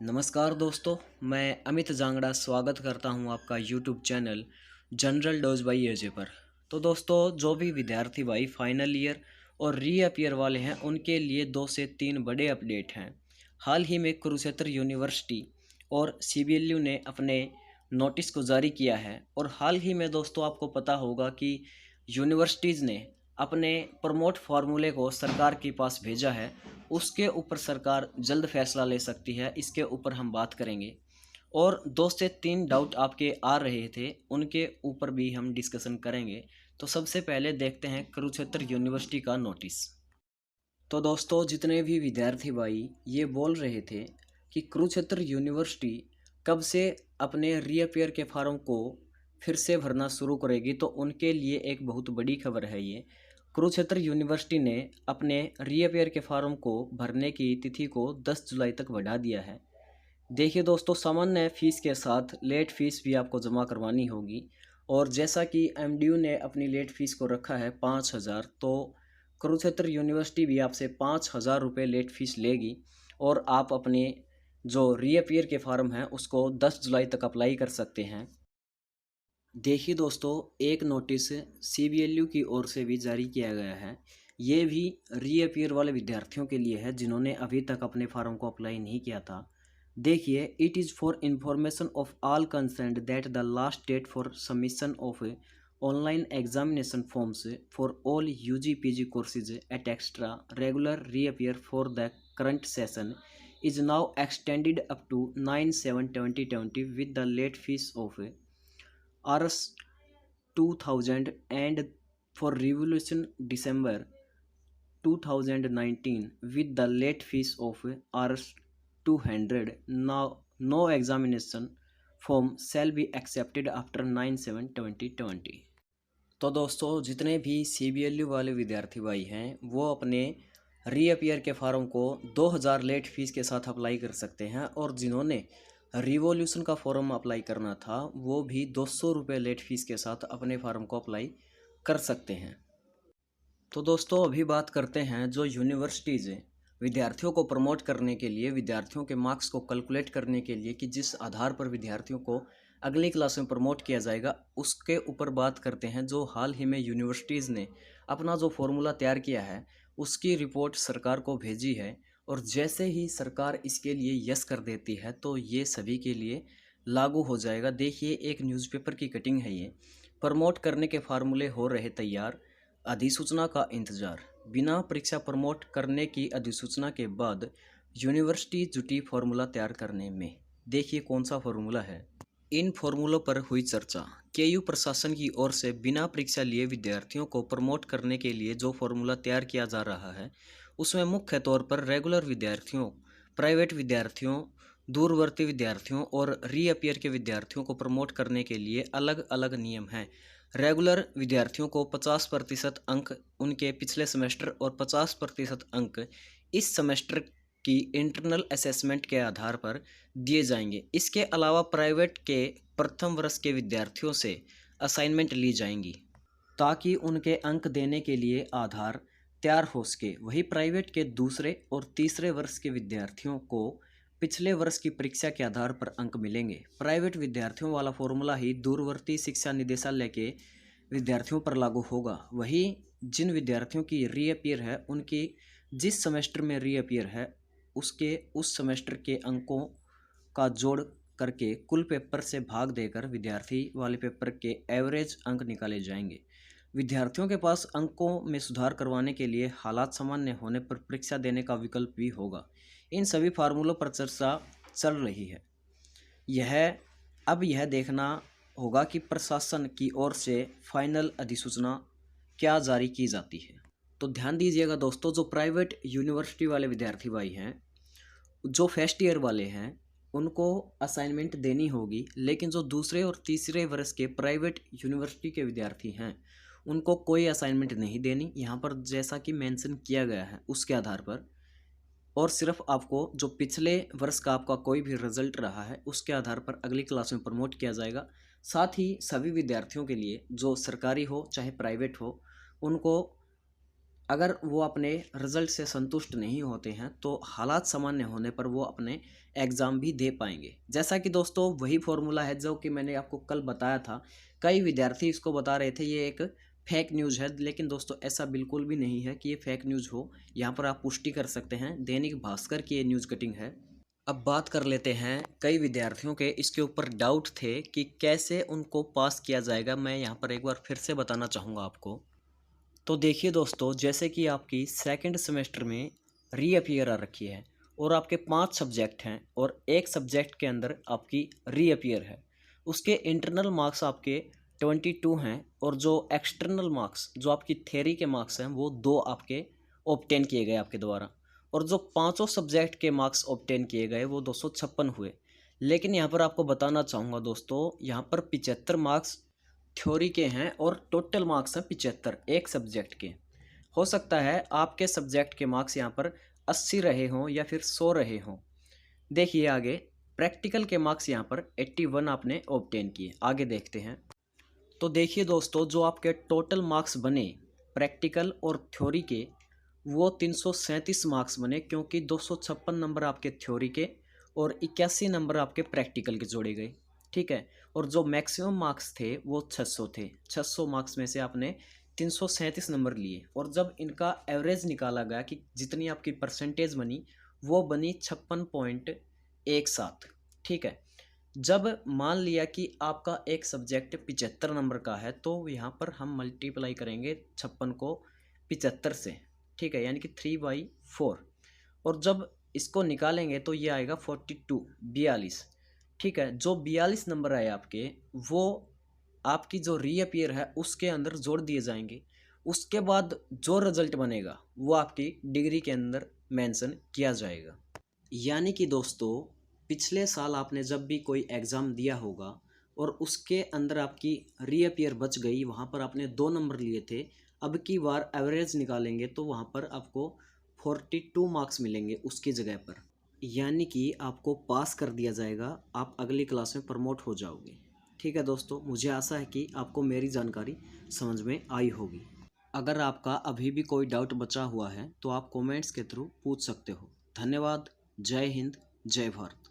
नमस्कार दोस्तों, मैं अमित जांगड़ा स्वागत करता हूं आपका YouTube channel General Dose by AJ पर। तो दोस्तों, जो भी विद्यार्थी भाई फाइनल ईयर और रीअपियर वाले हैं उनके लिए 2 से 3 बड़े अपडेट हैं। हाल ही में कुरुक्षेत्र यूनिवर्सिटी और सीबीएलयू ने अपने नोटिस को जारी किया है और हाल ही में दोस्तों आपको पता होगा कि यूनिवर्सिटीज़ ने अपने प्रमोट फार्मूले को सरकार के पास भेजा है। उसके ऊपर सरकार जल्द फैसला ले सकती है, इसके ऊपर हम बात करेंगे। और 2 से 3 डाउट आपके आ रहे थे, उनके ऊपर भी हम डिस्कशन करेंगे। तो सबसे पहले देखते हैं कुरुक्षेत्र यूनिवर्सिटी का नोटिस। तो दोस्तों, जितने भी विद्यार्थी भाई ये बोल रहे थे कि कुरुक्षेत्र यूनिवर्सिटी कब से अपने रीअपियर के फॉर्म को फिर से भरना शुरू करेगी, तो उनके लिए एक बहुत बड़ी खबर है ये। कुरुक्षेत्र यूनिवर्सिटी ने अपने रीअपियर के फॉर्म को भरने की तिथि को 10 जुलाई तक बढ़ा दिया है। देखिए दोस्तों, सामान्य फीस के साथ लेट फीस भी आपको जमा करवानी होगी। और जैसा कि एमडीयू ने अपनी लेट फीस को रखा है 5,000, तो कुरुक्षेत्र यूनिवर्सिटी भी आपसे 5,000 रुपये लेट फीस लेगी और आप अपने जो रीअपियर के फॉर्म हैं उसको 10 जुलाई तक अप्लाई कर सकते हैं। देखिए दोस्तों, एक नोटिस सीबीएलयू की ओर से भी जारी किया गया है। ये भी रीअपियर वाले विद्यार्थियों के लिए है जिन्होंने अभी तक अपने फॉर्म को अप्लाई नहीं किया था। देखिए, it is for information of all concerned that the last date for submission of online examination forms for all UG PG courses at extra regular reappear for the current session is now extended up to 9/7/2020 with the late fees of Rs 2000 and for Revolution December 2019 with the late fees of Rs 200. Now no examination form shall be accepted after 9/7/2020। तो दोस्तों, जितने भी सीबीएलयू वाले विद्यार्थी भाई हैं वो अपने रीअपियर के फॉर्म को 2000 लेट फीस के साथ अप्लाई कर सकते हैं, और जिन्होंने रिवॉल्यूशन का फॉर्म अप्लाई करना था वो भी 200 रुपये लेट फीस के साथ अपने फॉर्म को अप्लाई कर सकते हैं। तो दोस्तों, अभी बात करते हैं जो यूनिवर्सिटीज़ विद्यार्थियों को प्रमोट करने के लिए, विद्यार्थियों के मार्क्स को कैलकुलेट करने के लिए कि जिस आधार पर विद्यार्थियों को अगली क्लास में प्रमोट किया जाएगा, उसके ऊपर बात करते हैं। जो हाल ही में यूनिवर्सिटीज़ ने अपना जो फॉर्मूला तैयार किया है उसकी रिपोर्ट सरकार को भेजी है, और जैसे ही सरकार इसके लिए यस कर देती है तो ये सभी के लिए लागू हो जाएगा। देखिए, एक न्यूज़पेपर की कटिंग है ये। प्रमोट करने के फार्मूले हो रहे तैयार, अधिसूचना का इंतजार। बिना परीक्षा प्रमोट करने की अधिसूचना के बाद यूनिवर्सिटी जुटी फार्मूला तैयार करने में। देखिए कौन सा फार्मूला है। इन फार्मूलों पर हुई चर्चा। केयू प्रशासन की ओर से बिना परीक्षा लिए विद्यार्थियों को प्रमोट करने के लिए जो फार्मूला तैयार किया जा रहा है उसमें मुख्य तौर पर रेगुलर विद्यार्थियों, प्राइवेट विद्यार्थियों, दूरवर्ती विद्यार्थियों और रीअपियर के विद्यार्थियों को प्रमोट करने के लिए अलग अलग नियम हैं। रेगुलर विद्यार्थियों को 50% अंक उनके पिछले सेमेस्टर और 50% अंक इस सेमेस्टर की इंटरनल असेसमेंट के आधार पर दिए जाएंगे। इसके अलावा प्राइवेट के प्रथम वर्ष के विद्यार्थियों से असाइनमेंट ली जाएंगी ताकि उनके अंक देने के लिए आधार तैयार हो सके। वही प्राइवेट के दूसरे और तीसरे वर्ष के विद्यार्थियों को पिछले वर्ष की परीक्षा के आधार पर अंक मिलेंगे। प्राइवेट विद्यार्थियों वाला फॉर्मूला ही दूरवर्ती शिक्षा निदेशालय के विद्यार्थियों पर लागू होगा। वही जिन विद्यार्थियों की रीअपियर है उनकी जिस सेमेस्टर में रीअपियर है उसके उस सेमेस्टर के अंकों का जोड़ करके कुल पेपर से भाग देकर विद्यार्थी वाले पेपर के एवरेज अंक निकाले जाएंगे। विद्यार्थियों के पास अंकों में सुधार करवाने के लिए हालात सामान्य होने पर परीक्षा देने का विकल्प भी होगा। इन सभी फार्मूलों पर चर्चा चल रही है। अब यह देखना होगा कि प्रशासन की ओर से फाइनल अधिसूचना क्या जारी की जाती है। तो ध्यान दीजिएगा दोस्तों, जो प्राइवेट यूनिवर्सिटी वाले विद्यार्थी भाई हैं, जो फर्स्ट ईयर वाले हैं, उनको असाइनमेंट देनी होगी, लेकिन जो दूसरे और तीसरे वर्ष के प्राइवेट यूनिवर्सिटी के विद्यार्थी हैं उनको कोई असाइनमेंट नहीं देनी। यहाँ पर जैसा कि मेंशन किया गया है उसके आधार पर, और सिर्फ आपको जो पिछले वर्ष का आपका कोई भी रिजल्ट रहा है उसके आधार पर अगली क्लास में प्रमोट किया जाएगा। साथ ही सभी विद्यार्थियों के लिए, जो सरकारी हो चाहे प्राइवेट हो, उनको अगर वो अपने रिजल्ट से संतुष्ट नहीं होते हैं तो हालात सामान्य होने पर वो अपने एग्ज़ाम भी दे पाएंगे। जैसा कि दोस्तों वही फॉर्मूला है जो कि मैंने आपको कल बताया था। कई विद्यार्थी इसको बता रहे थे ये एक फेक न्यूज़ है, लेकिन दोस्तों ऐसा बिल्कुल भी नहीं है कि ये फेक न्यूज़ हो। यहाँ पर आप पुष्टि कर सकते हैं, दैनिक भास्कर की ये न्यूज़ कटिंग है। अब बात कर लेते हैं, कई विद्यार्थियों के इसके ऊपर डाउट थे कि कैसे उनको पास किया जाएगा। मैं यहाँ पर एक बार फिर से बताना चाहूँगा आपको। तो देखिए दोस्तों, जैसे कि आपकी सेकंड सेमेस्टर में रीअपियर आ रखी है और आपके 5 सब्जेक्ट हैं और एक सब्जेक्ट के अंदर आपकी रीअपियर है। उसके इंटरनल मार्क्स आपके 22 हैं और जो एक्सटर्नल मार्क्स जो आपकी थ्योरी के मार्क्स हैं वो 2 आपके ऑब्टेन किए गए आपके द्वारा, और जो पांचों सब्जेक्ट के मार्क्स ऑब्टेन किए गए वो 256 हुए। लेकिन यहाँ पर आपको बताना चाहूँगा दोस्तों, यहाँ पर 75 मार्क्स थ्योरी के हैं और टोटल मार्क्स हैं 75 एक सब्जेक्ट के। हो सकता है आपके सब्जेक्ट के मार्क्स यहाँ पर 80 रहे हों या फिर 100 रहे हों। देखिए आगे, प्रैक्टिकल के मार्क्स यहाँ पर 81 आपने ऑब्टेन किए। आगे देखते हैं। तो देखिए दोस्तों, जो आपके टोटल मार्क्स बने प्रैक्टिकल और थ्योरी के वो 337 मार्क्स बने, क्योंकि 256 नंबर आपके थ्योरी के और 81 नंबर आपके प्रैक्टिकल के जोड़े गए। ठीक है। और जो मैक्सिमम मार्क्स थे वो 600 थे। 600 मार्क्स में से आपने 337 नंबर लिए, और जब इनका एवरेज निकाला गया कि जितनी आपकी परसेंटेज बनी वो बनी 56.17। ठीक है। जब मान लिया कि आपका एक सब्जेक्ट 75 नंबर का है तो यहाँ पर हम मल्टीप्लाई करेंगे 56 को 75 से। ठीक है, यानी कि 3/4। और जब इसको निकालेंगे तो ये आएगा 42। ठीक है, जो 42 नंबर आए आपके वो आपकी जो रीअपियर है उसके अंदर जोड़ दिए जाएंगे। उसके बाद जो रिजल्ट बनेगा वो आपकी डिग्री के अंदर मेंशन किया जाएगा। यानी कि दोस्तों, पिछले साल आपने जब भी कोई एग्ज़ाम दिया होगा और उसके अंदर आपकी रीअपियर बच गई, वहाँ पर आपने 2 नंबर लिए थे, अब की बार एवरेज निकालेंगे तो वहाँ पर आपको 42 मार्क्स मिलेंगे उसकी जगह पर। यानी कि आपको पास कर दिया जाएगा, आप अगली क्लास में प्रमोट हो जाओगे। ठीक है दोस्तों, मुझे आशा है कि आपको मेरी जानकारी समझ में आई होगी। अगर आपका अभी भी कोई डाउट बचा हुआ है तो आप कमेंट्स के थ्रू पूछ सकते हो। धन्यवाद। जय हिंद, जय भारत।